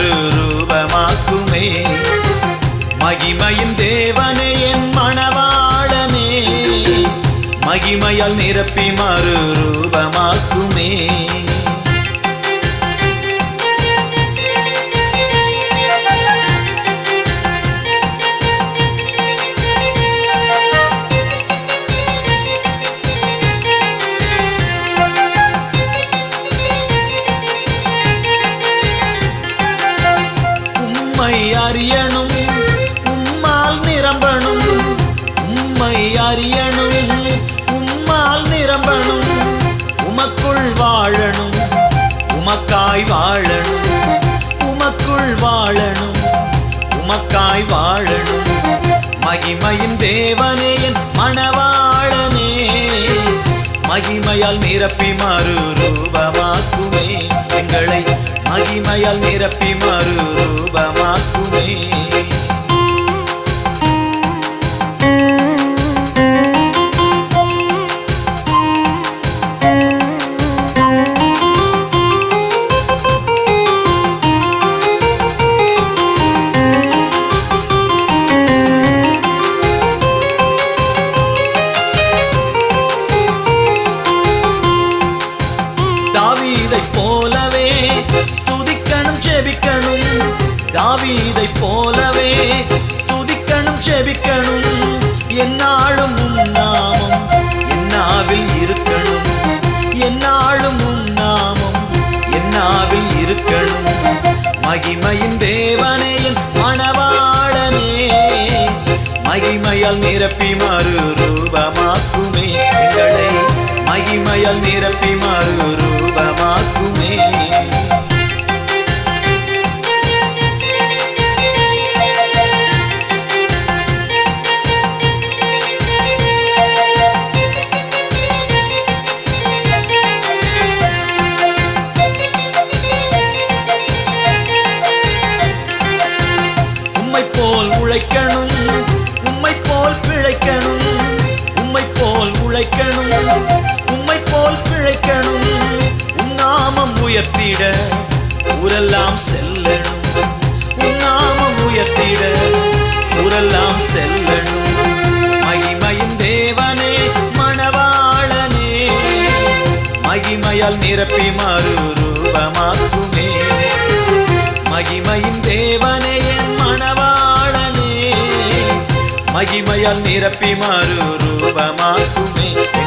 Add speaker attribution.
Speaker 1: மறுரூபமாக்குமே. மகிமையின் தேவனே என் மணவாளனே, மகிமையால் நிரப்பி மறுரூபமாக்குமே. உம்மை அறியணும், உம்மால் நிரம்பணும். உம்மை அறியணும், உம்மால் நிரம்பணும். உமக்குள் வாழணும், உமக்காய் வாழணும். உமக்குள் வாழணும், உமக்காய் வாழணும். மகிமையின் தேவனே என் மணவாளனே, மகிமையால் நிரப்பி மறுரூபமாக்குமே. எங்களை மகிமையால் நிரப்பி மறுரூபமாக்குமே. தாவீதைப் போலவே துதிக்கணும் செபிக்கணும். தாவீதைப் போலவே துதிக்கணும் செபிக்கணும். என்னாலும் உம் நாமம் என்னாவில் இருக்கணும். என்னாலும் உம் நாமம் என்னாவில் இருக்கணும். மகிமையின் தேவனே என் மணவாளனே, மகிமையால் நிரப்பி மறுரூபமாக்குமே. எங்களை மகிமையால் நிரப்பி மறுரூபமாக்குமே. உம்மை போல் உழைக்கணும், உம்மை போல் பிழைக்கணும். உம்மை போல் உழைக்கணும், உம்மை போல் பிழைக்கணும். உன்னாமம் உயர்த்திட ஊரெல்லாம் செல்லணும். உன்னாமம் உயர்த்திட ஊரெல்லாம் செல்லணும். மகிமையின் தேவனே மணவாளனே, மகிமையால் நிரப்பி மறுரூபமாக்குமே. மகிமையின் தேவனே என் மணவாளனே, மகிமையால் நிரப்பி மறுரூபமாக்குமே.